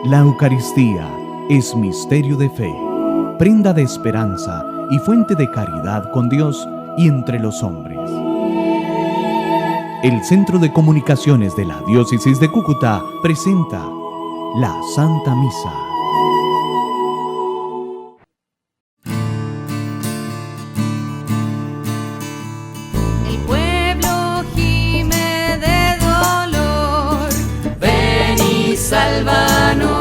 La Eucaristía es misterio de fe, prenda de esperanza y fuente de caridad con Dios y entre los hombres. El Centro de Comunicaciones de la Diócesis de Cúcuta presenta la Santa Misa. El pueblo gime de dolor, ven y sálvanos.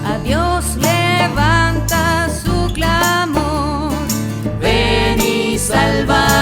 A Dios levanta su clamor, ven y sálvanos.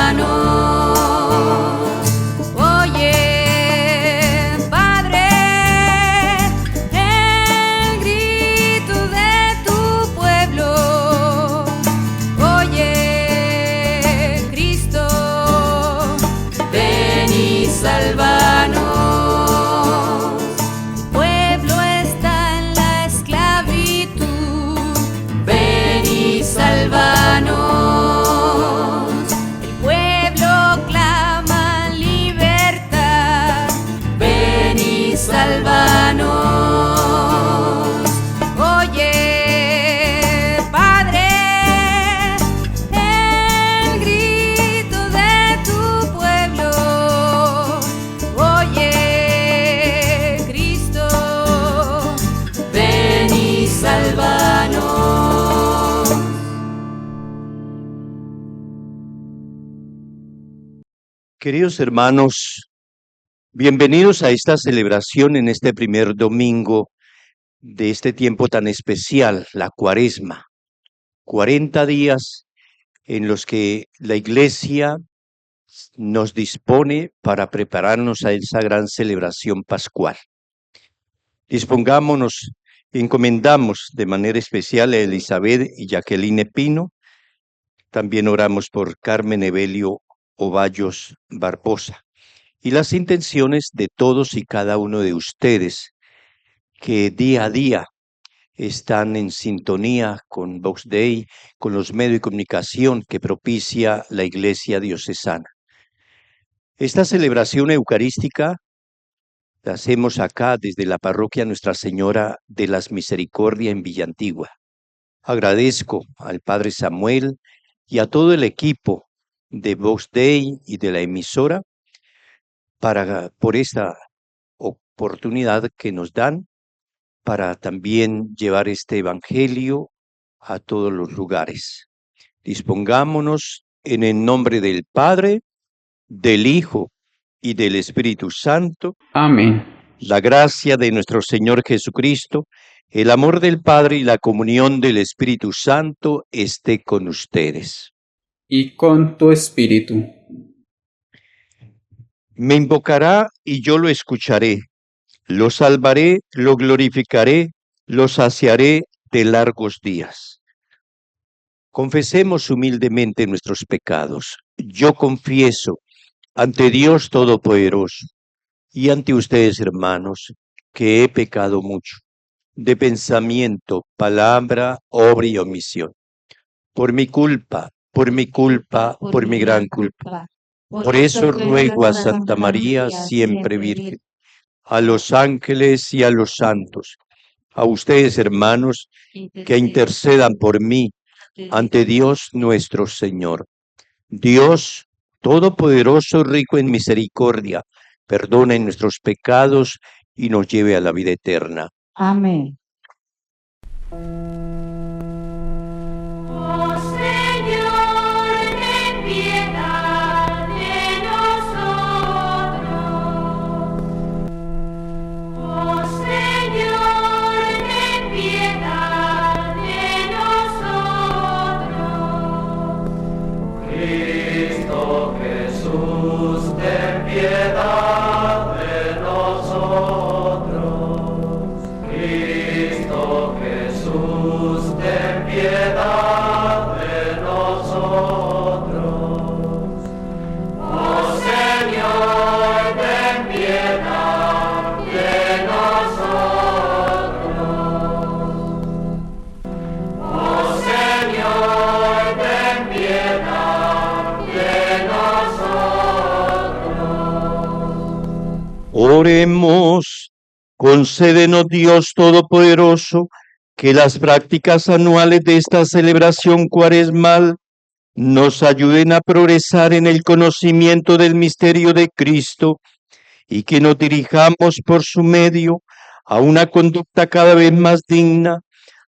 Queridos hermanos, bienvenidos a esta celebración en este primer domingo de este tiempo tan especial, la Cuaresma. 40 días en los que la Iglesia nos dispone para prepararnos a esa gran celebración pascual. Dispongámonos, encomendamos de manera especial a Elizabeth y Jacqueline Pino. También oramos por Carmen Evelio Ovallos Barbosa y las intenciones de todos y cada uno de ustedes que día a día están en sintonía con Vox Dei, con los medios de comunicación que propicia la Iglesia Diocesana. Esta celebración eucarística la hacemos acá desde la parroquia Nuestra Señora de las Misericordias en Villantigua. Agradezco al Padre Samuel y a todo el equipo de Vox Dei y de la emisora por esta oportunidad que nos dan para también llevar este evangelio a todos los lugares. Dispongámonos en el nombre del Padre, del Hijo y del Espíritu Santo. Amén. La gracia de nuestro Señor Jesucristo, el amor del Padre y la comunión del Espíritu Santo esté con ustedes. Y con tu espíritu. Me invocará y yo lo escucharé. Lo salvaré, lo glorificaré, lo saciaré de largos días. Confesemos humildemente nuestros pecados. Yo confieso ante Dios Todopoderoso y ante ustedes, hermanos, que he pecado mucho, de pensamiento, palabra, obra y omisión. Por mi culpa, por mi gran culpa. Por eso ruego a Santa María, siempre Virgen, a los ángeles y a los santos, a ustedes, hermanos, que intercedan por mí ante Dios nuestro Señor. Dios Todopoderoso, rico en misericordia, perdone nuestros pecados y nos lleve a la vida eterna. Amén. Oremos. Concédenos, Dios Todopoderoso, que las prácticas anuales de esta celebración cuaresmal nos ayuden a progresar en el conocimiento del misterio de Cristo y que nos dirijamos por su medio a una conducta cada vez más digna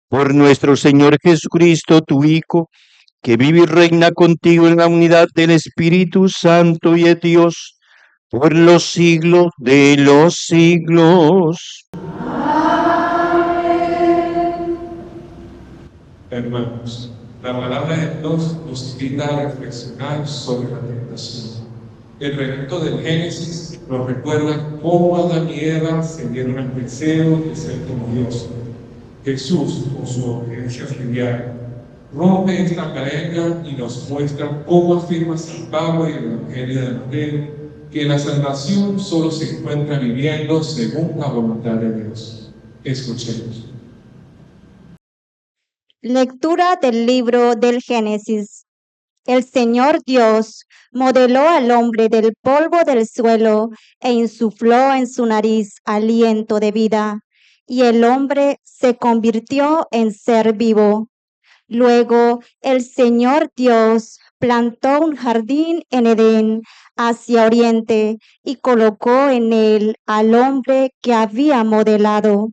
por nuestro Señor Jesucristo, tu Hijo, que vive y reina contigo en la unidad del Espíritu Santo y es Dios por los siglos de los siglos. Hermanos, la palabra de Dios nos invita a reflexionar sobre la tentación. El relato del Génesis nos recuerda cómo Adán y Eva se dieron al deseo de ser como Dios. Jesús, con su obediencia filial, rompe esta cadena y nos muestra cómo afirma San Pablo en el Evangelio de Mateo que la salvación solo se encuentra viviendo según la voluntad de Dios. Escuchemos. Lectura del libro del Génesis. El Señor Dios modeló al hombre del polvo del suelo e insufló en su nariz aliento de vida, y el hombre se convirtió en ser vivo. Luego el Señor Dios plantó un jardín en Edén hacia oriente y colocó en él al hombre que había modelado.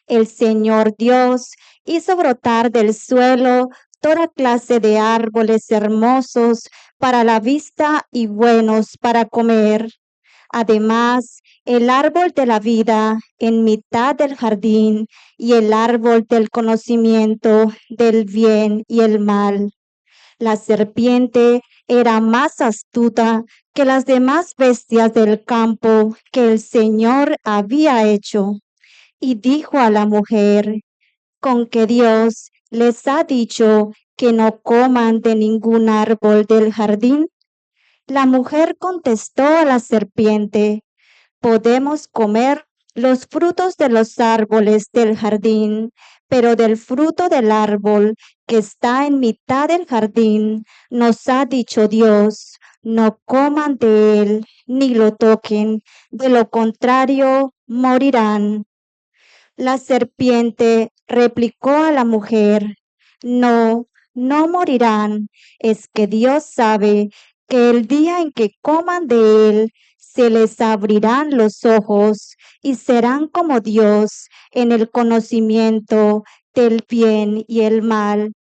El Señor Dios hizo brotar del suelo toda clase de árboles hermosos para la vista y buenos para comer. Además, el árbol de la vida en mitad del jardín y el árbol del conocimiento del bien y el mal. La serpiente era más astuta que las demás bestias del campo que el Señor había hecho. Y dijo a la mujer: ¿con que Dios les ha dicho que no coman de ningún árbol del jardín? La mujer contestó a la serpiente: podemos comer los frutos de los árboles del jardín, pero del fruto del árbol que está en mitad del jardín, nos ha dicho Dios, no coman de él ni lo toquen, de lo contrario morirán. La serpiente replicó a la mujer: no, no morirán, es que Dios sabe que el día en que coman de él, se les abrirán los ojos y serán como Dios en el conocimiento del bien y el mal.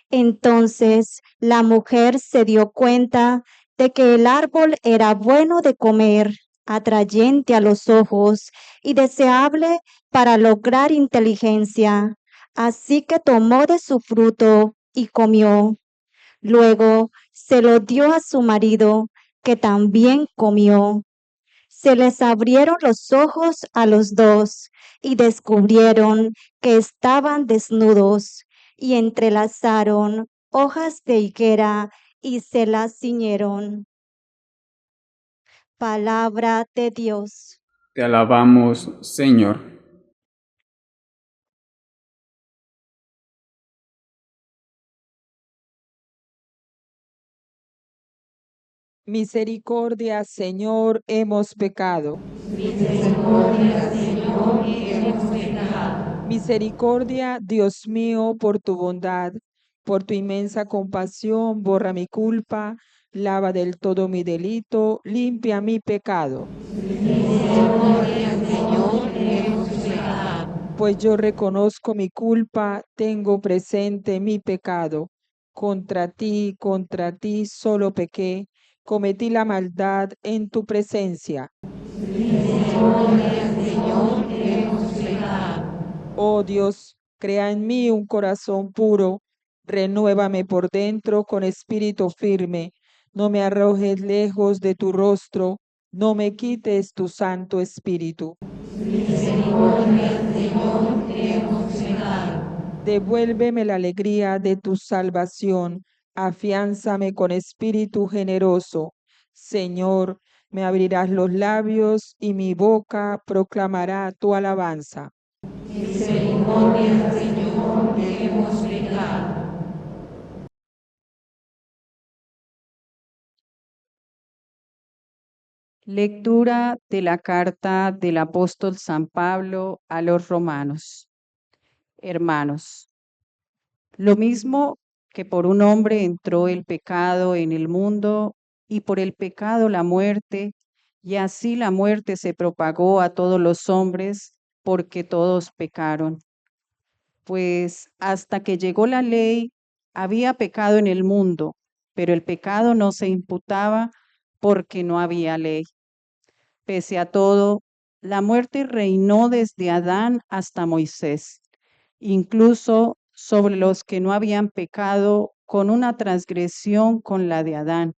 Entonces la mujer se dio cuenta de que el árbol era bueno de comer, atrayente a los ojos y deseable para lograr inteligencia. Así que tomó de su fruto y comió. Luego se lo dio a su marido, que también comió. Se les abrieron los ojos a los dos y descubrieron que estaban desnudos y entrelazaron hojas de higuera y se las ciñeron. Palabra de Dios. Te alabamos, Señor. Misericordia, Señor, hemos pecado. Misericordia, Señor, hemos pecado. Misericordia, Dios mío, por tu bondad, por tu inmensa compasión, borra mi culpa, lava del todo mi delito, limpia mi pecado. Misericordia, Señor, hemos pecado. Pues yo reconozco mi culpa, tengo presente mi pecado. Contra ti solo pequé, cometí la maldad en tu presencia. Misericordia, Señor, hemos pecado. Oh Dios, crea en mí un corazón puro, renuévame por dentro con espíritu firme, no me arrojes lejos de tu rostro, no me quites tu santo espíritu. Misericordia, Señor, hemos pecado. Devuélveme la alegría de tu salvación, afiánzame con espíritu generoso. Señor, me abrirás los labios y mi boca proclamará tu alabanza. Misericordia, Señor, hemos pecado. Lectura de la carta del apóstol San Pablo a los romanos. Hermanos, lo mismo que por un hombre entró el pecado en el mundo y por el pecado la muerte, y así la muerte se propagó a todos los hombres porque todos pecaron. Pues hasta que llegó la ley, había pecado en el mundo, pero el pecado no se imputaba porque no había ley. Pese a todo, la muerte reinó desde Adán hasta Moisés, incluso sobre los que no habían pecado con una transgresión con la de Adán,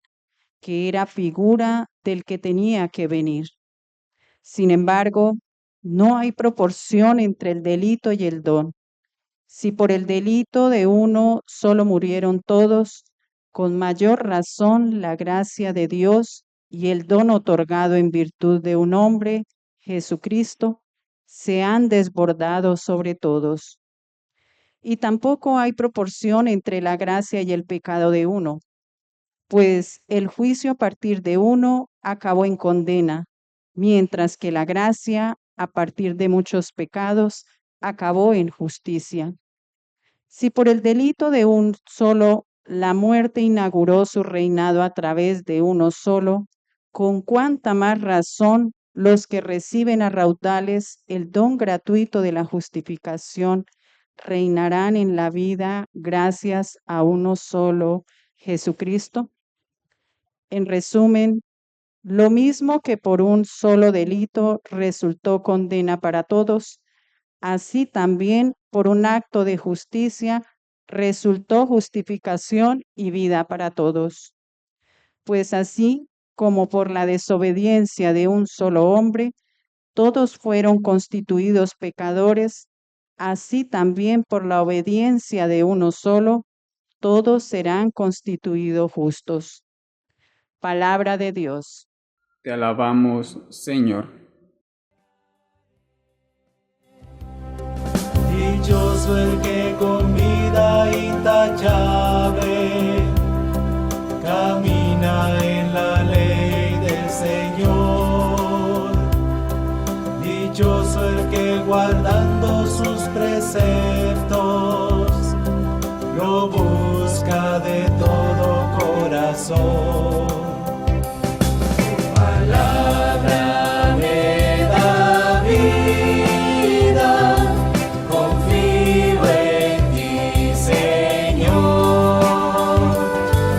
que era figura del que tenía que venir. Sin embargo, no hay proporción entre el delito y el don. Si por el delito de uno solo murieron todos, con mayor razón la gracia de Dios y el don otorgado en virtud de un hombre, Jesucristo, se han desbordado sobre todos. Y tampoco hay proporción entre la gracia y el pecado de uno, pues el juicio a partir de uno acabó en condena, mientras que la gracia a partir de muchos pecados acabó en justicia. Si por el delito de un solo la muerte inauguró su reinado a través de uno solo, con cuánta más razón los que reciben a raudales el don gratuito de la justificación reinarán en la vida gracias a uno solo, Jesucristo. En resumen, lo mismo que por un solo delito resultó condena para todos, así también por un acto de justicia resultó justificación y vida para todos. Pues así como por la desobediencia de un solo hombre, todos fueron constituidos pecadores, así también por la obediencia de uno solo, todos serán constituidos justos. Palabra de Dios. Te alabamos, Señor. Dichoso el que con vida intachable camina en la ley del Señor. Dichoso el que guardando sus preceptos lo busca de todo corazón. Palabra me da vida, confío en ti, Señor.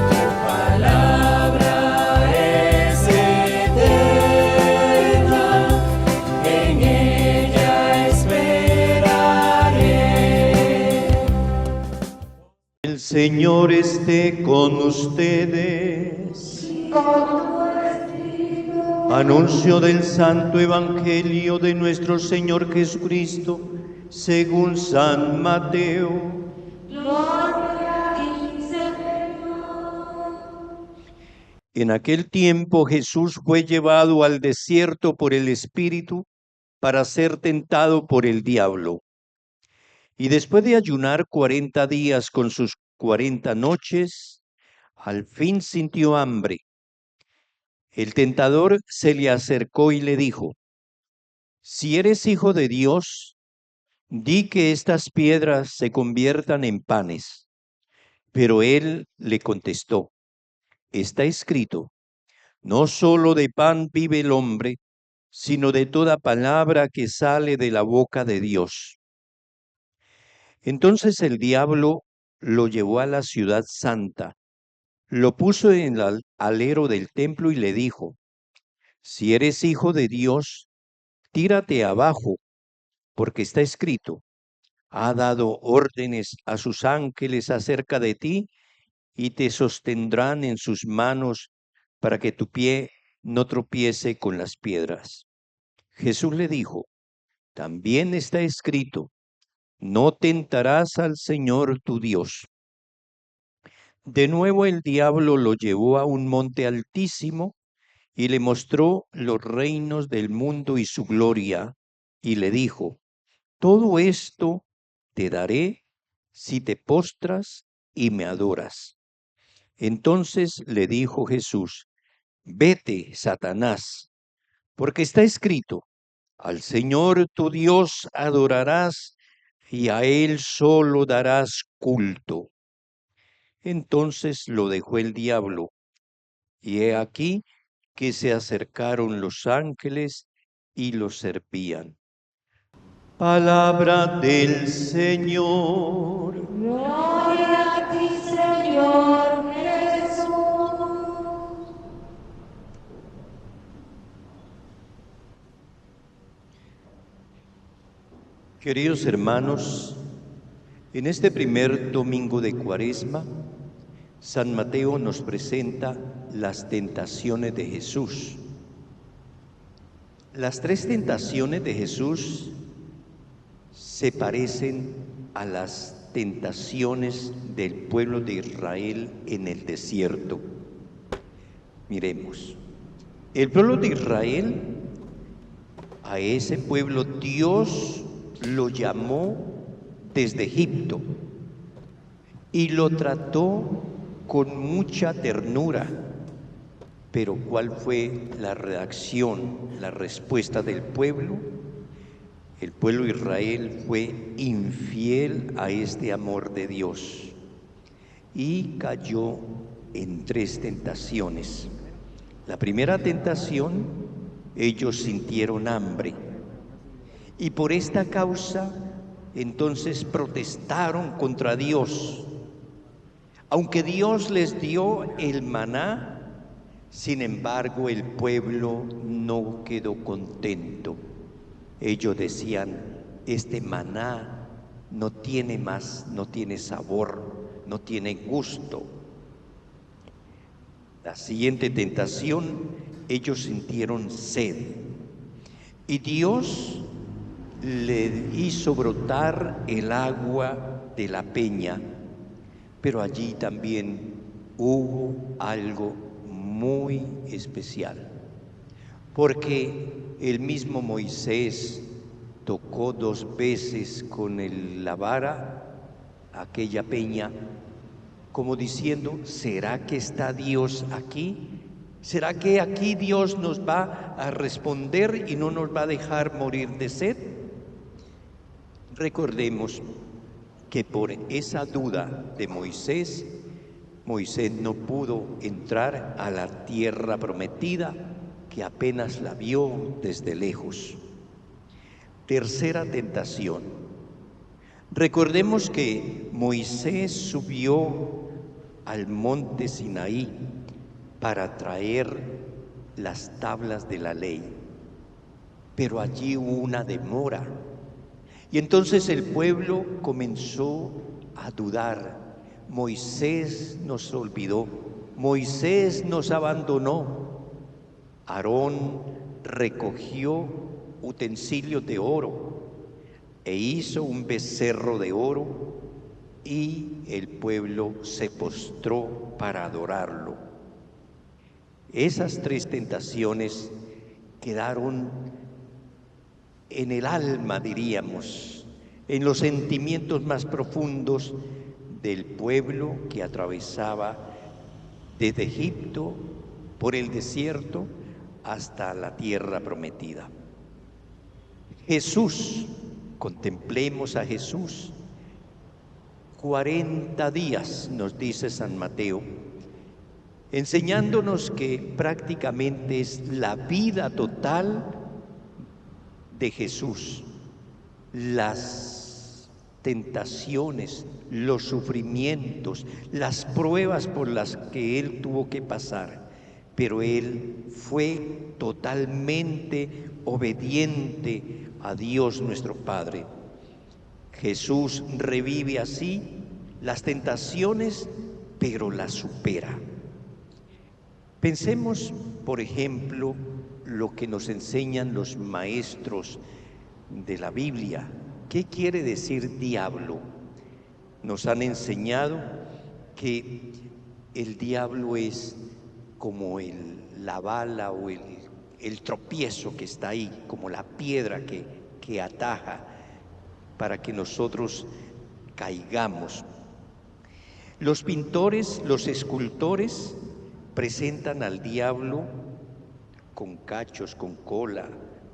Tu palabra es eterna, en ella esperaré. El Señor esté con ustedes. Anuncio del Santo Evangelio de nuestro Señor Jesucristo, según San Mateo. En aquel tiempo Jesús fue llevado al desierto por el Espíritu para ser tentado por el diablo. Y después de ayunar 40 días con sus 40 noches, al fin sintió hambre. El tentador se le acercó y le dijo: si eres hijo de Dios, di que estas piedras se conviertan en panes. Pero él le contestó: está escrito, no solo de pan vive el hombre, sino de toda palabra que sale de la boca de Dios. Entonces el diablo lo llevó a la ciudad santa, lo puso en el alero del templo y le dijo: si eres hijo de Dios, tírate abajo, porque está escrito, ha dado órdenes a sus ángeles acerca de ti y te sostendrán en sus manos para que tu pie no tropiece con las piedras. Jesús le dijo: también está escrito, no tentarás al Señor tu Dios. De nuevo el diablo lo llevó a un monte altísimo y le mostró los reinos del mundo y su gloria, y le dijo: todo esto te daré si te postras y me adoras. Entonces le dijo Jesús: vete, Satanás, Porque está escrito: al Señor tu Dios adorarás y a Él solo darás culto. Entonces lo dejó el diablo, y he aquí que se acercaron los ángeles y lo servían. Palabra del Señor. Gloria a ti, Señor Jesús. Queridos hermanos, en este primer domingo de Cuaresma, San Mateo nos presenta las tentaciones de Jesús. Las tres tentaciones de Jesús se parecen a las tentaciones del pueblo de Israel en el desierto. Miremos, el pueblo de Israel, a ese pueblo Dios lo llamó desde Egipto y lo trató con mucha ternura. Pero ¿cuál fue la reacción, la respuesta del pueblo? El pueblo de Israel fue infiel a este amor de Dios y cayó en tres tentaciones. La primera tentación, ellos sintieron hambre y por esta causa entonces protestaron contra Dios. Aunque Dios les dio el maná, sin embargo el pueblo no quedó contento. Ellos decían: este maná no tiene más, no tiene sabor, no tiene gusto. La siguiente tentación, ellos sintieron sed y Dios le hizo brotar el agua de la peña, pero allí también hubo algo muy especial, porque el mismo Moisés tocó 2 veces con la vara aquella peña, como diciendo: ¿será que está Dios aquí? ¿Será que aquí Dios nos va a responder y no nos va a dejar morir de sed? Recordemos que por esa duda de Moisés, Moisés no pudo entrar a la tierra prometida, que apenas la vio desde lejos. Tercera tentación. Recordemos que Moisés subió al monte Sinaí para traer las tablas de la ley, pero allí hubo una demora. Y entonces el pueblo comenzó a dudar. Moisés nos olvidó, Moisés nos abandonó. Aarón recogió utensilios de oro e hizo un becerro de oro y el pueblo se postró para adorarlo. Esas 3 tentaciones quedaron en el alma, diríamos, en los sentimientos más profundos del pueblo que atravesaba desde Egipto por el desierto hasta la tierra prometida. Jesús, contemplemos a Jesús. 40 días, nos dice San Mateo, enseñándonos que prácticamente es la vida total de Jesús, las tentaciones, los sufrimientos, las pruebas por las que Él tuvo que pasar, pero Él fue totalmente obediente a Dios nuestro Padre. Jesús revive así las tentaciones, pero las supera. Pensemos, por ejemplo, lo que nos enseñan los maestros de la Biblia. ¿Qué quiere decir diablo? Nos han enseñado que el diablo es como la bala o el tropiezo que está ahí, como la piedra que ataja para que nosotros caigamos. Los pintores, los escultores presentan al diablo con cachos, con cola,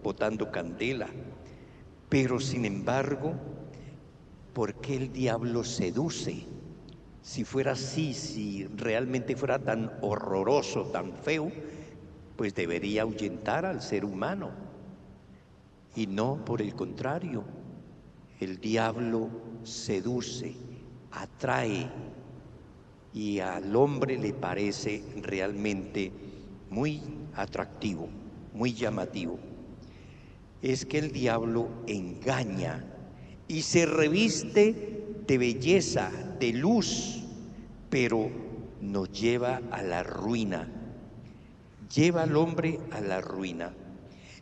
botando candela. Pero sin embargo, ¿por qué el diablo seduce? Si fuera así, si realmente fuera tan horroroso, tan feo, pues debería ahuyentar al ser humano. Y no, por el contrario, el diablo seduce, atrae, y al hombre le parece realmente muy atractivo, muy llamativo. Es que el diablo engaña y se reviste de belleza, de luz, pero nos lleva a la ruina, lleva al hombre a la ruina.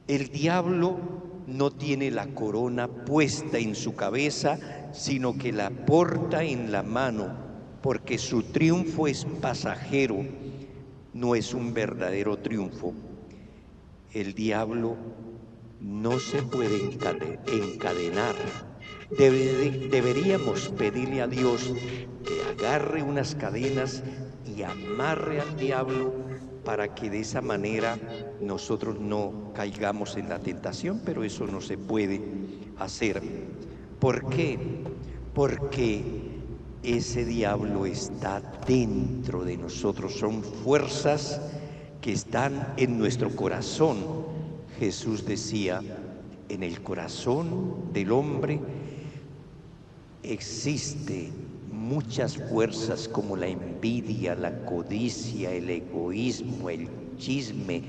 El diablo no tiene la corona puesta en su cabeza, sino que la porta en la mano, porque su triunfo es pasajero, no es un verdadero triunfo. El diablo no se puede encadenar. Deberíamos pedirle a Dios que agarre unas cadenas y amarre al diablo para que de esa manera nosotros no caigamos en la tentación, pero eso no se puede hacer. ¿Por qué? Porque ese diablo está dentro de nosotros, son fuerzas que están en nuestro corazón. Jesús decía, en el corazón del hombre existe muchas fuerzas como la envidia, la codicia, el egoísmo, el chisme,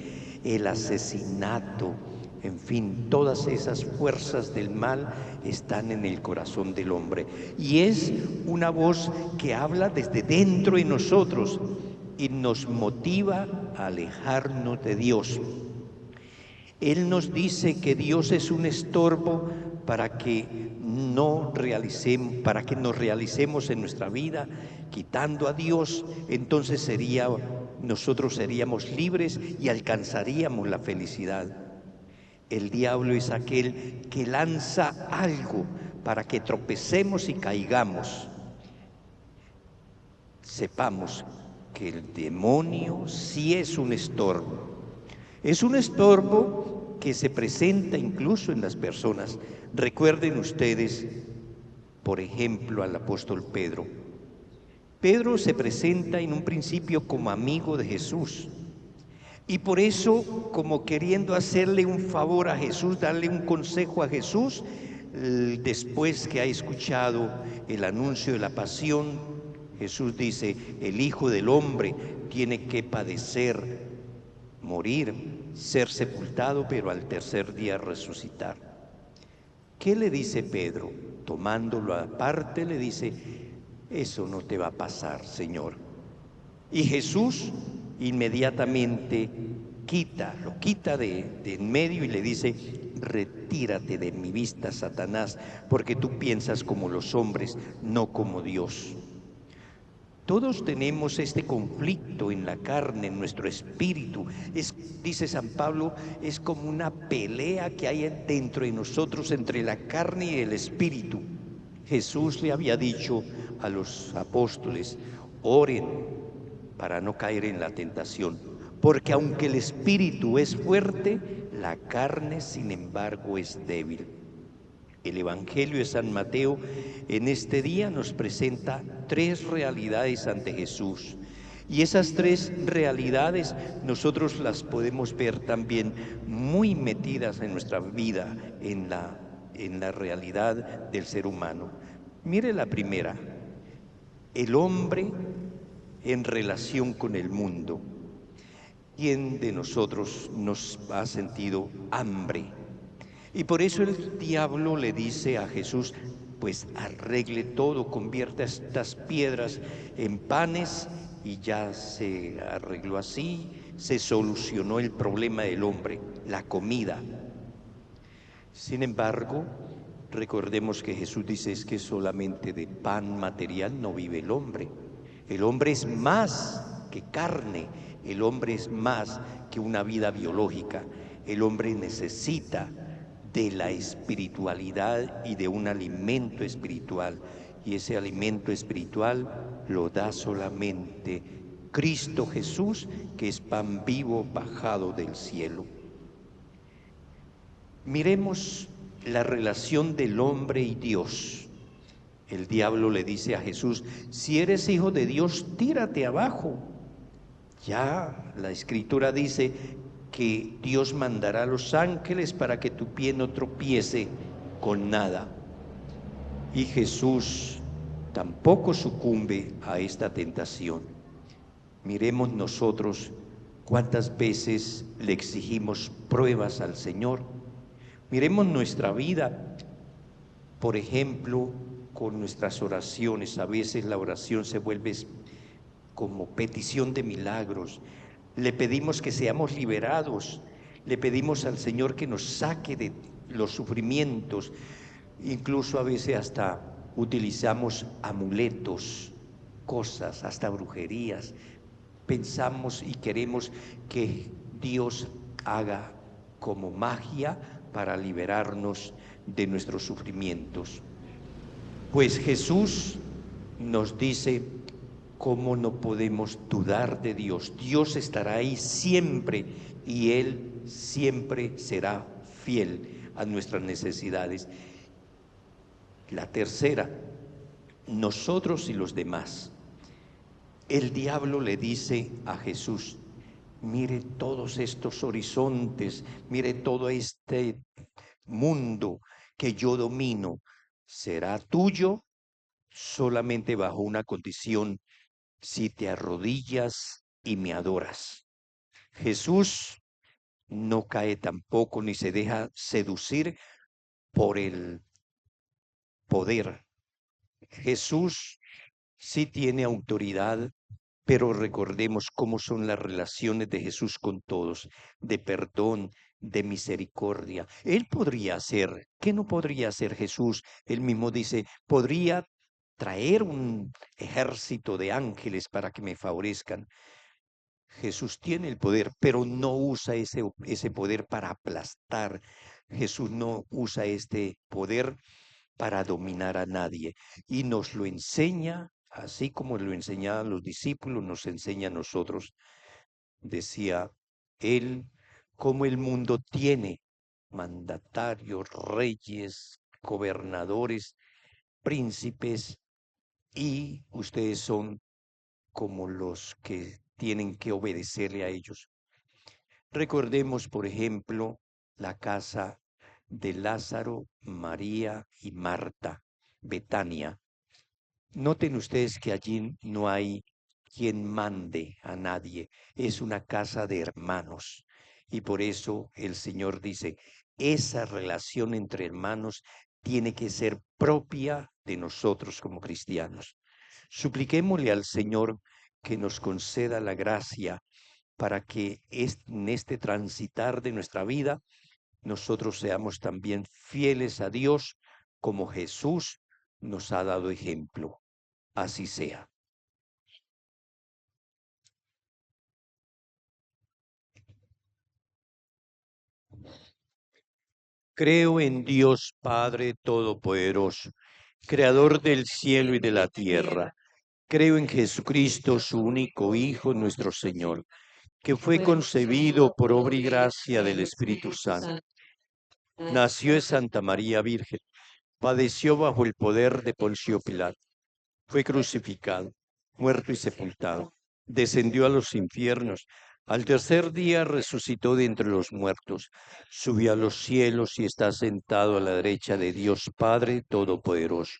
el asesinato, en fin, todas esas fuerzas del mal están en el corazón del hombre. Y es una voz que habla desde dentro de nosotros y nos motiva a alejarnos de Dios. Él nos dice que Dios es un estorbo para que nos realicemos en nuestra vida, quitando a Dios, entonces nosotros seríamos libres y alcanzaríamos la felicidad. El diablo es aquel que lanza algo para que tropecemos y caigamos. Sepamos que el demonio sí es un estorbo. Es un estorbo que se presenta incluso en las personas. Recuerden ustedes, por ejemplo, al apóstol Pedro. Pedro se presenta en un principio como amigo de Jesús. Y por eso, como queriendo hacerle un favor a Jesús, darle un consejo a Jesús, después que ha escuchado el anuncio de la pasión, Jesús dice, el Hijo del Hombre tiene que padecer, morir, ser sepultado, pero al tercer día resucitar. ¿Qué le dice Pedro? Tomándolo aparte, le dice, eso no te va a pasar, Señor. Y Jesús inmediatamente lo quita de en medio y le dice, retírate de mi vista, Satanás, porque tú piensas como los hombres, no como Dios. Todos tenemos este conflicto en la carne, en nuestro espíritu. Dice San Pablo, es como una pelea que hay dentro de nosotros entre la carne y el espíritu. Jesús le había dicho a los apóstoles, oren para no caer en la tentación, porque aunque el espíritu es fuerte, la carne, sin embargo, es débil. El Evangelio de San Mateo en este día nos presenta 3 realidades ante Jesús. Y esas 3 realidades nosotros las podemos ver también muy metidas en nuestra vida, en la realidad del ser humano. Mire la primera, el hombre en relación con el mundo. ¿Quién de nosotros nos ha sentido hambre? Y por eso el diablo le dice a Jesús, pues arregle todo, convierta estas piedras en panes, y ya se arregló así, se solucionó el problema del hombre, la comida. Sin embargo, recordemos que Jesús dice es que solamente de pan material no vive el hombre. El hombre es más que carne, el hombre es más que una vida biológica. El hombre necesita de la espiritualidad y de un alimento espiritual. Y ese alimento espiritual lo da solamente Cristo Jesús, que es pan vivo bajado del cielo. Miremos la relación del hombre y Dios. El diablo le dice a Jesús: si eres hijo de Dios, tírate abajo. Ya la Escritura dice que Dios mandará a los ángeles para que tu pie no tropiece con nada. Y Jesús tampoco sucumbe a esta tentación. Miremos nosotros cuántas veces le exigimos pruebas al Señor. Miremos nuestra vida, por ejemplo, con nuestras oraciones. A veces la oración se vuelve como petición de milagros. Le pedimos que seamos liberados, le pedimos al Señor que nos saque de los sufrimientos. Incluso a veces hasta utilizamos amuletos, cosas, hasta brujerías. Pensamos y queremos que Dios haga como magia para liberarnos de nuestros sufrimientos. Pues Jesús nos dice cómo no podemos dudar de Dios. Dios estará ahí siempre y Él siempre será fiel a nuestras necesidades. La tercera, nosotros y los demás. El diablo le dice a Jesús: mire todos estos horizontes, mire todo este mundo que yo domino, será tuyo solamente bajo una condición: si te arrodillas y me adoras. Jesús no cae tampoco ni se deja seducir por el poder. Jesús sí tiene autoridad, pero recordemos cómo son las relaciones de Jesús con todos, de perdón, de misericordia. Él podría hacer, ¿qué no podría hacer Jesús? Él mismo dice: podría traer un ejército de ángeles para que me favorezcan. Jesús tiene el poder, pero no usa ese poder para aplastar. Jesús no usa este poder para dominar a nadie, y nos lo enseña, así como lo enseñaban los discípulos, nos enseña a nosotros. Decía él, cómo el mundo tiene mandatarios, reyes, gobernadores, príncipes, y ustedes son como los que tienen que obedecerle a ellos. Recordemos, por ejemplo, la casa de Lázaro, María y Marta, Betania. Noten ustedes que allí no hay quien mande a nadie, es una casa de hermanos. Y por eso el Señor dice: esa relación entre hermanos tiene que ser propia de nosotros como cristianos. Supliquémosle al Señor que nos conceda la gracia para que en este transitar de nuestra vida nosotros seamos también fieles a Dios como Jesús nos ha dado ejemplo. Así sea. Creo en Dios Padre Todopoderoso, Creador del cielo y de la tierra. Creo en Jesucristo, su único Hijo, nuestro Señor, que fue concebido por obra y gracia del Espíritu Santo. Nació de Santa María Virgen, padeció bajo el poder de Poncio Pilato, fue crucificado, muerto y sepultado, descendió a los infiernos, al tercer día resucitó de entre los muertos, subió a los cielos y está sentado a la derecha de Dios Padre Todopoderoso.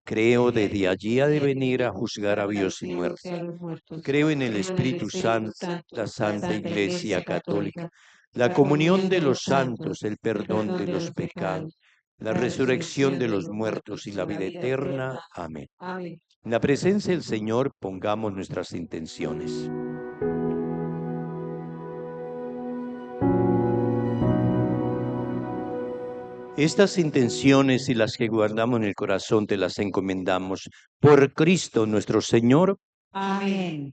Creo desde allí ha de venir a juzgar a vivos y muertos. Creo en el Espíritu Santo, la Santa Iglesia Católica, la comunión de los santos, el perdón de los pecados, la resurrección de los muertos y la vida eterna. Amén. En la presencia del Señor pongamos nuestras intenciones. Estas intenciones y las que guardamos en el corazón te las encomendamos por Cristo nuestro Señor. Amén.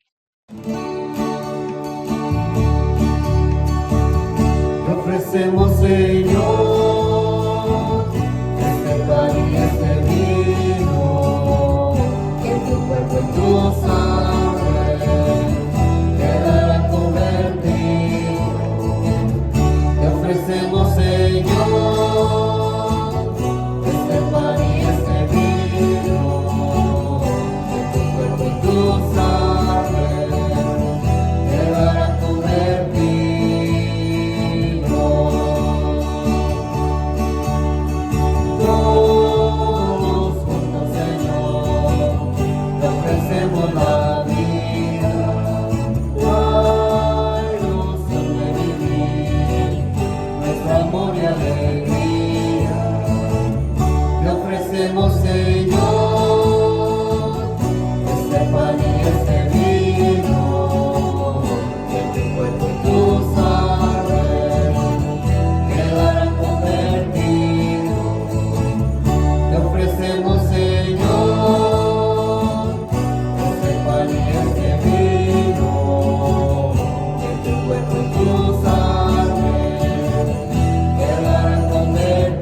Te ofrecemos, Señor, este pan y este vino, que tu cuerpo y tu sangre ofrecemos, Señor, este pan y este vino, que tu cuerpo y tu sangre quedarán convertidos. Te ofrecemos, Señor, este pan y este vino, que tu cuerpo y tu sangre quedarán convertidos.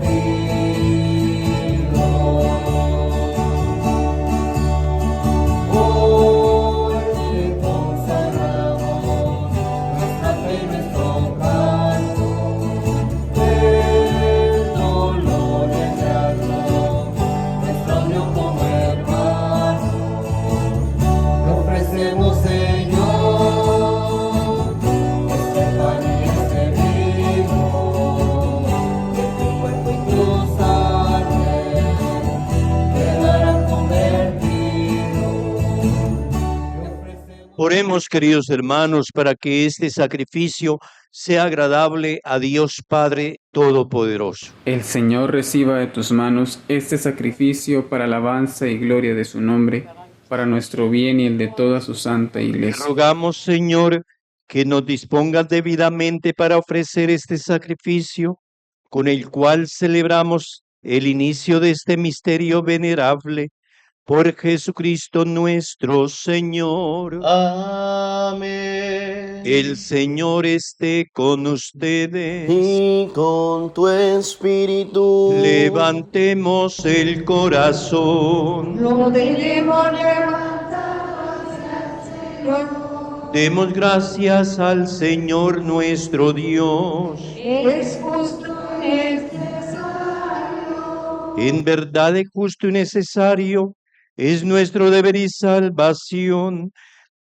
Hoy te consagramos nuestra fe y nuestro canto, el dolor y el llanto, nuestra unión como hermanos. Te ofrecemos, Señor, este pan y este vino, que tu cuerpo y tu sangre quedarán convertidos. Te ofrecemos. Oremos, queridos hermanos, para que este sacrificio sea agradable a Dios Padre Todopoderoso. El Señor reciba de tus manos este sacrificio para alabanza y gloria de su nombre, para nuestro bien y el de toda su santa Te iglesia. rogamos, Señor, que nos dispongas debidamente para ofrecer este sacrificio, con el cual celebramos el inicio de este misterio venerable, por Jesucristo nuestro Señor. Amén. El Señor esté con ustedes. Y con tu espíritu. Levantemos el corazón. Lo debemos levantar hacia el Señor. Demos gracias al Señor nuestro Dios. Es justo y necesario. En verdad es justo y necesario, es nuestro deber y salvación,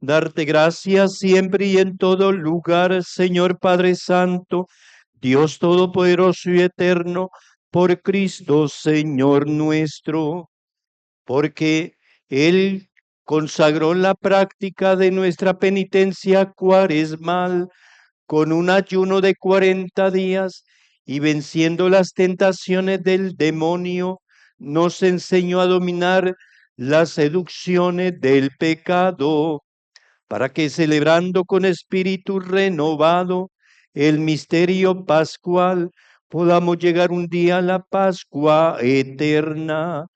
darte gracias siempre y en todo lugar, Señor Padre Santo, Dios Todopoderoso y Eterno, por Cristo Señor nuestro, porque Él consagró la práctica de nuestra penitencia cuaresmal con un ayuno de 40 días y venciendo las tentaciones del demonio, nos enseñó a dominar las seducciones del pecado, para que celebrando con espíritu renovado el misterio pascual, podamos llegar un día a la Pascua eterna.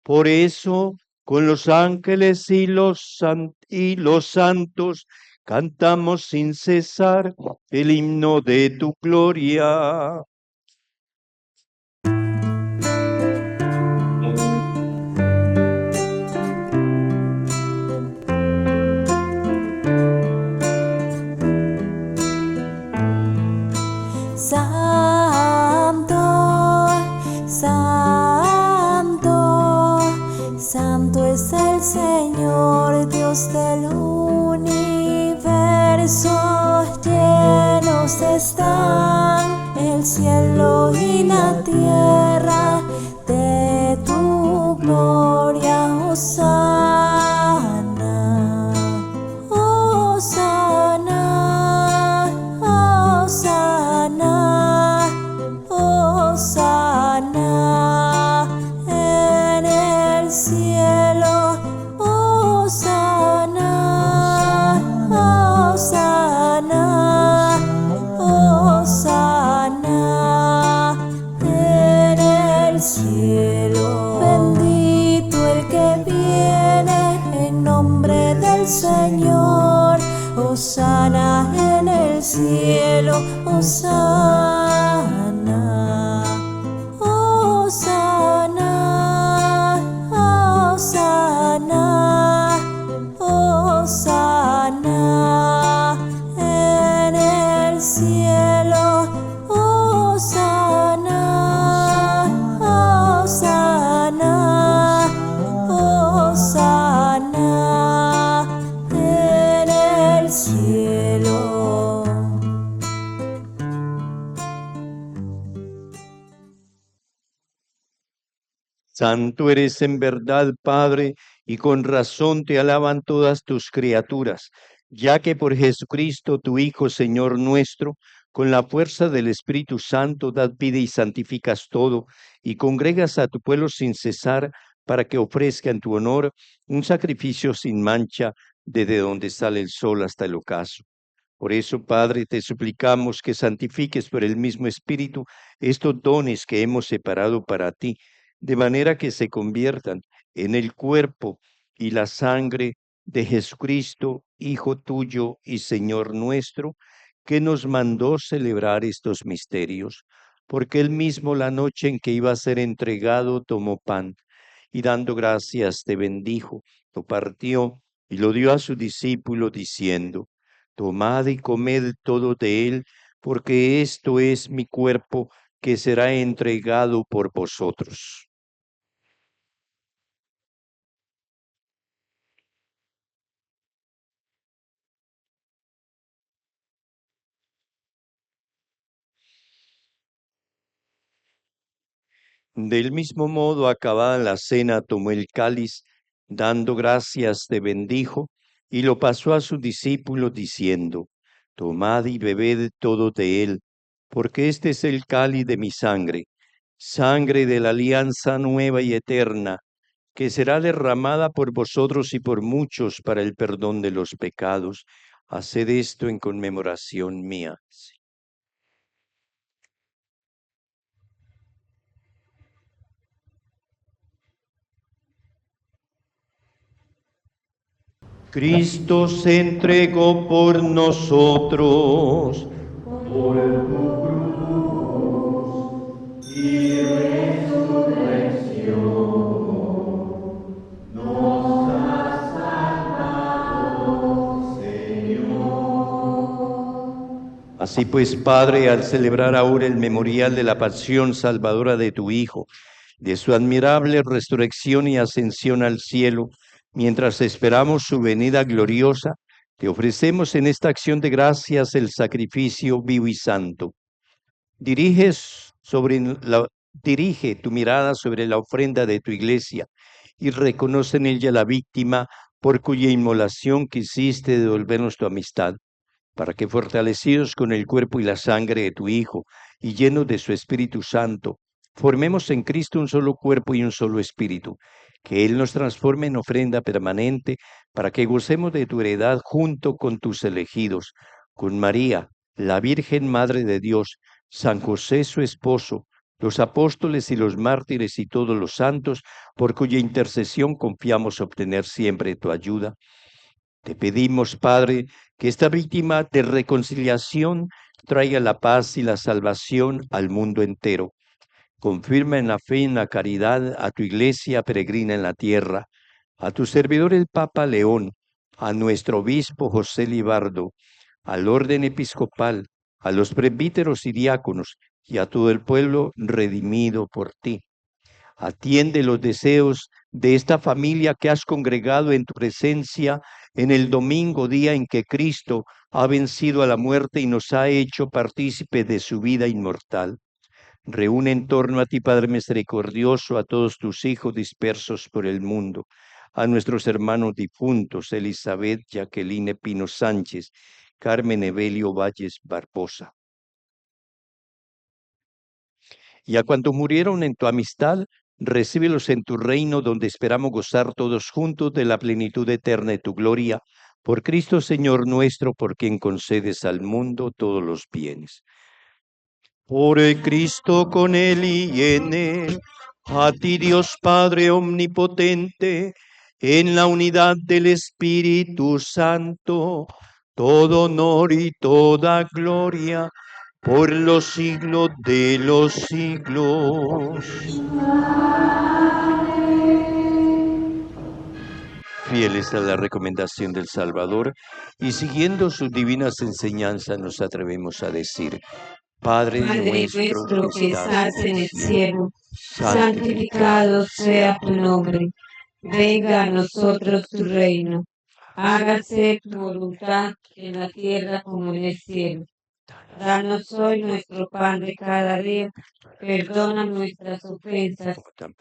Por eso, con los ángeles y los santos, cantamos sin cesar el himno de tu gloria. Santo, santo, santo es el Señor, Dios del universo. Llenos están el cielo y la tierra de tu gloria. Hosana, Hosana, Hosana, Hosana en el cielo. Hosana, Hosana, Hosana en el cielo. Bendito el que viene en nombre del Señor. Hosana en el cielo. Hosana, Hosana, Hosana, Hosana en el cielo. Hosana, Hosana, Hosana en el cielo. Santo eres en verdad, Padre, y con razón te alaban todas tus criaturas, ya que por Jesucristo, tu Hijo, Señor nuestro, Con la fuerza del Espíritu Santo, das vida y santificas todo, y congregas a tu pueblo sin cesar, para que ofrezca en tu honor un sacrificio sin mancha, desde donde sale el sol hasta el ocaso. Por eso, Padre, te suplicamos que santifiques por el mismo Espíritu estos dones que hemos separado para ti, de manera que se conviertan en el cuerpo y la sangre de Jesucristo, Hijo tuyo y Señor nuestro, que nos mandó celebrar estos misterios, porque él mismo la noche en que iba a ser entregado tomó pan y dando gracias te bendijo, lo partió y lo dio a su discípulo diciendo: Tomad y comed todo de él, porque esto es mi cuerpo que será entregado por vosotros. Del mismo modo, acabada la cena, tomó el cáliz, dando gracias te bendijo, y lo pasó a sus discípulos diciendo: Tomad y bebed todo de él, porque este es el cáliz de mi sangre, sangre de la alianza nueva y eterna, que será derramada por vosotros y por muchos para el perdón de los pecados. Haced esto en conmemoración mía. Cristo se entregó por nosotros. Por tu cruz y resurrección nos has salvado, Señor. Así pues, Padre, al celebrar ahora el memorial de la pasión salvadora de tu Hijo, de su admirable resurrección y ascensión al cielo, mientras esperamos su venida gloriosa, te ofrecemos en esta acción de gracias el sacrificio vivo y santo. Dirige tu mirada sobre la ofrenda de tu iglesia y reconoce en ella la víctima por cuya inmolación quisiste devolvernos tu amistad, para que fortalecidos con el cuerpo y la sangre de tu Hijo y llenos de su Espíritu Santo, formemos en Cristo un solo cuerpo y un solo espíritu, que Él nos transforme en ofrenda permanente para que gocemos de tu heredad junto con tus elegidos, con María, la Virgen Madre de Dios, San José su esposo, los apóstoles y los mártires y todos los santos, por cuya intercesión confiamos obtener siempre tu ayuda. Te pedimos, Padre, que esta víctima de reconciliación traiga la paz y la salvación al mundo entero. Confirma en la fe y en la caridad a tu iglesia peregrina en la tierra, a tu servidor el Papa León, a nuestro obispo José Libardo, al orden episcopal, a los presbíteros y diáconos, y a todo el pueblo redimido por ti. Atiende los deseos de esta familia que has congregado en tu presencia en el domingo, día en que Cristo ha vencido a la muerte y nos ha hecho partícipes de su vida inmortal. Reúne en torno a ti, Padre misericordioso, a todos tus hijos dispersos por el mundo, a nuestros hermanos difuntos, Elizabeth, Jacqueline Pino Sánchez, Carmen Evelio Valles Barbosa. Y a cuantos murieron en tu amistad, recíbelos en tu reino, donde esperamos gozar todos juntos de la plenitud eterna de tu gloria, por Cristo Señor nuestro, por quien concedes al mundo todos los bienes. Por Cristo, con Él y en Él, a ti Dios Padre omnipotente, en la unidad del Espíritu Santo, todo honor y toda gloria por los siglos de los siglos. Fieles a la recomendación del Salvador y siguiendo sus divinas enseñanzas, nos atrevemos a decir: Padre nuestro que estás en el cielo, santificado sea tu nombre. Venga a nosotros tu reino. Hágase tu voluntad en la tierra como en el cielo. Danos hoy nuestro pan de cada día. Perdona nuestras ofensas,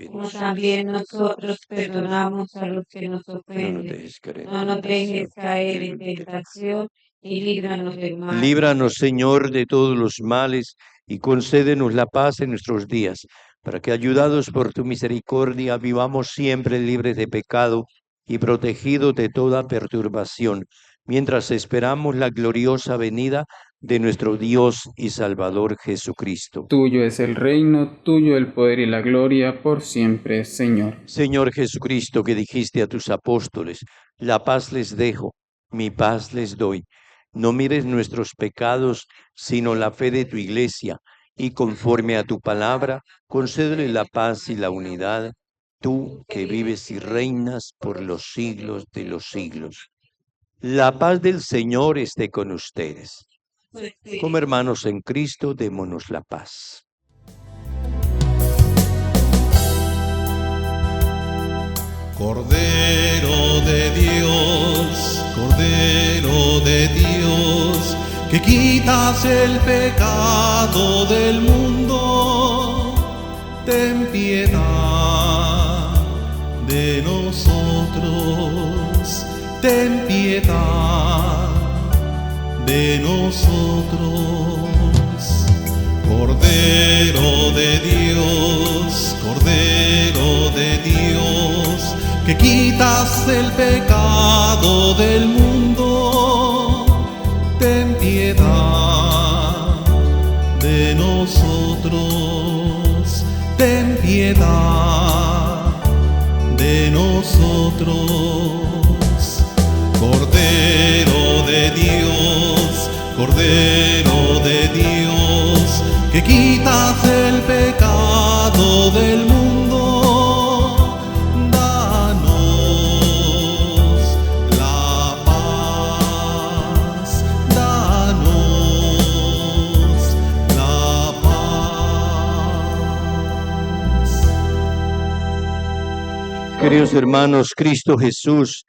como también nosotros perdonamos a los que nos ofenden. No nos dejes caer en tentación y líbranos del mal. Líbranos, Señor, de todos los males y concédenos la paz en nuestros días, para que, ayudados por tu misericordia, vivamos siempre libres de pecado y protegidos de toda perturbación, mientras esperamos la gloriosa venida de nuestro Dios y Salvador Jesucristo. Tuyo es el reino, tuyo el poder y la gloria por siempre, Señor. Señor Jesucristo, que dijiste a tus apóstoles, la paz les dejo, mi paz les doy. No mires nuestros pecados, sino la fe de tu Iglesia, y conforme a tu palabra, concédele la paz y la unidad, tú que vives y reinas por los siglos de los siglos. La paz del Señor esté con ustedes. Como hermanos en Cristo, démonos la paz. Cordero de Dios, que quitas el pecado del mundo, ten piedad de nosotros, ten piedad de nosotros. Cordero de Dios, que quitas el pecado del mundo, ten piedad de nosotros, ten piedad de nosotros. Cordero de Dios, que quitas el pecado del mundo, danos la paz, danos la paz. Queridos hermanos, Cristo Jesús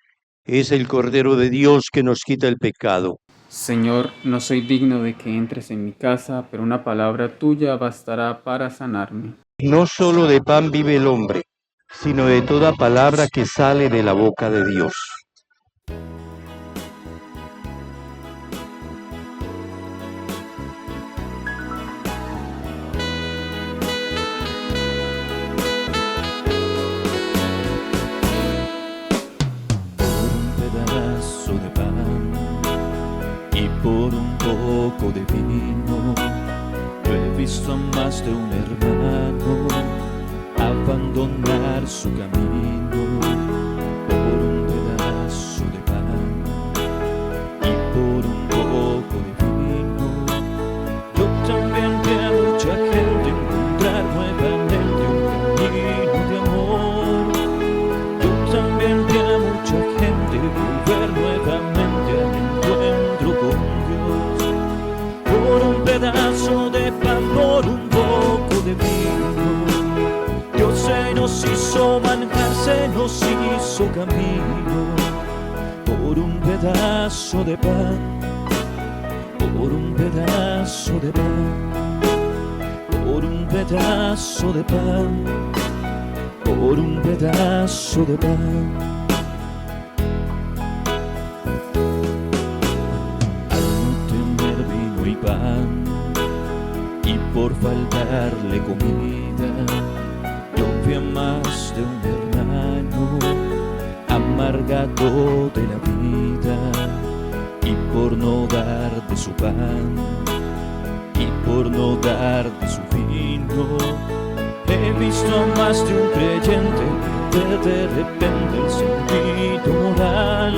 es el Cordero de Dios que nos quita el pecado. Señor, no soy digno de que entres en mi casa, pero una palabra tuya bastará para sanarme. No solo de pan vive el hombre, sino de toda palabra que sale de la boca de Dios. Por un poco de vino, yo he visto a más de un hermano abandonar su camino por un pedazo de pan y por un poco de vino. Yo también vi a mucha gente encontrar nuevamente un camino de amor. Yo también vi a mucha gente volver nuevamente al encuentro con por un pedazo de pan, por un poco de vino. Dios se nos hizo manjar, se nos hizo camino. Por un pedazo de pan, por un pedazo de pan, por un pedazo de pan, por un pedazo de pan. Y por faltarle comida, yo vi a más de un hermano amargado de la vida, y por no dar de su pan, y por no dar de su vino, he visto a más de un creyente perder de repente el sentido moral.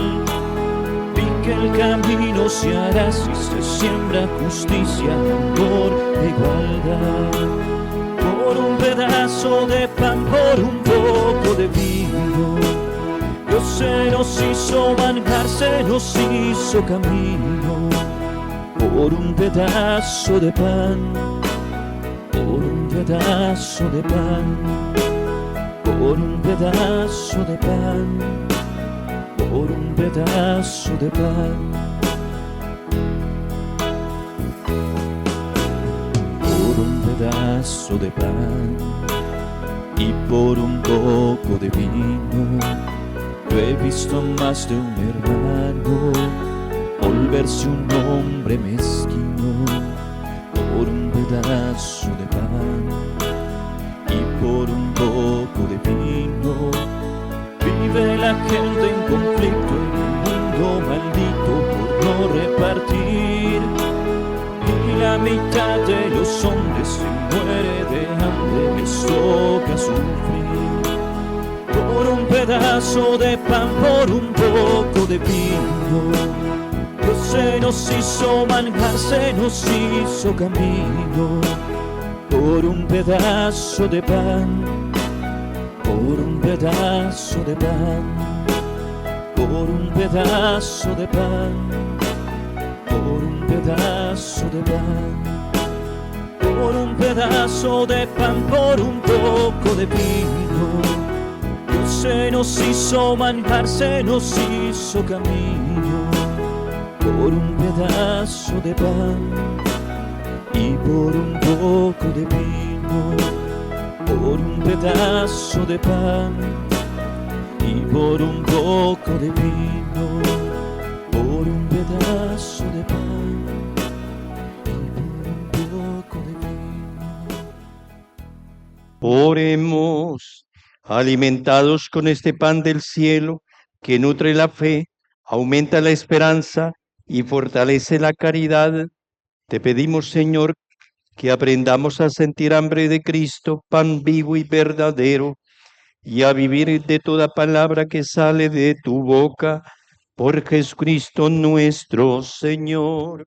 Que el camino se hará si se siembra justicia, amor e igualdad. Por un pedazo de pan, por un poco de vino, Dios se nos hizo manjar, se nos hizo camino. Por un pedazo de pan, por un pedazo de pan, por un pedazo de pan, por un pedazo de pan, por un pedazo de pan y por un poco de vino. Yo he visto a más de un hermano volverse un hombre mezquino por un pedazo de pan y por un poco de vino. Vive la gente en conflicto en un mundo maldito por no repartir, y la mitad de los hombres se muere de hambre, les toca sufrir por un pedazo de pan, por un poco de vino. Dios se nos hizo manjar, se nos hizo camino por un pedazo de pan, por un pedazo de pan, por un pedazo de pan, por un pedazo de pan, por un pedazo de pan, por un poco de vino. Dios se nos hizo manjar, se nos hizo camino por un pedazo de pan y por un poco de vino, por un pedazo de pan y por un poco de vino, por un pedazo de pan y por un poco de vino. Oremos. Alimentados con este pan del cielo que nutre la fe, aumenta la esperanza y fortalece la caridad, te pedimos, Señor, que aprendamos a sentir hambre de Cristo, pan vivo y verdadero, y a vivir de toda palabra que sale de tu boca, por Jesucristo nuestro Señor.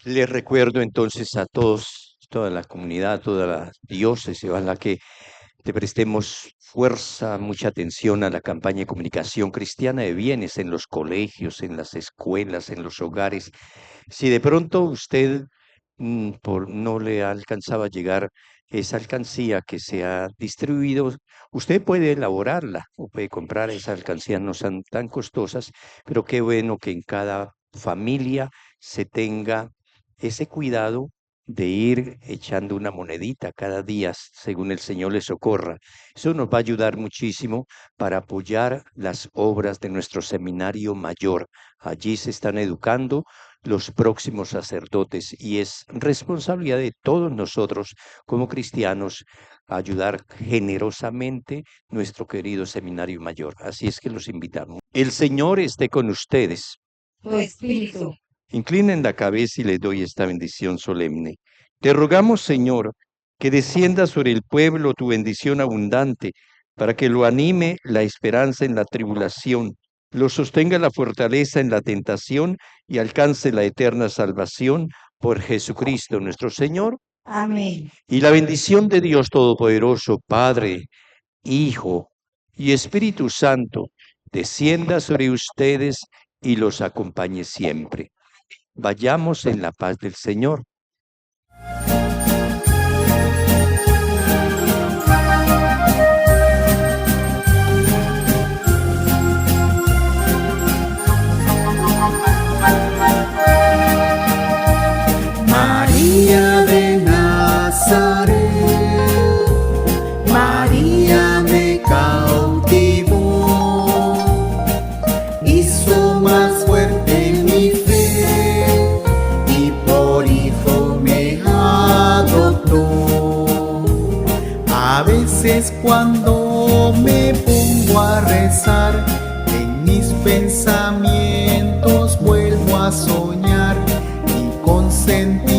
Les recuerdo entonces a todos, toda la comunidad, toda la diócesis a la que te prestemos fuerza, mucha atención a la campaña de comunicación cristiana de bienes en los colegios, en las escuelas, en los hogares. Si de pronto usted no le alcanzaba a llegar esa alcancía que se ha distribuido, usted puede elaborarla o puede comprar esa alcancía, no son tan costosas, pero qué bueno que en cada familia se tenga ese cuidado de ir echando una monedita cada día según el Señor le socorra. Eso nos va a ayudar muchísimo para apoyar las obras de nuestro seminario mayor. Allí se están educando los próximos sacerdotes y es responsabilidad de todos nosotros como cristianos ayudar generosamente nuestro querido seminario mayor. Así es que los invitamos. El Señor esté con ustedes. Tu espíritu. Inclinen la cabeza y les doy esta bendición solemne. Te rogamos, Señor, que descienda sobre el pueblo tu bendición abundante, para que lo anime la esperanza en la tribulación, lo sostenga la fortaleza en la tentación y alcance la eterna salvación por Jesucristo nuestro Señor. Amén. Y la bendición de Dios Todopoderoso, Padre, Hijo y Espíritu Santo, descienda sobre ustedes y los acompañe siempre. Vayamos en la paz del Señor. María de Nazaret, María me cautivó, hizo más fuerte mi fe y por hijo me adoptó. A veces cuando me pongo a rezar, en mis pensamientos vuelvo a soñar y con sentido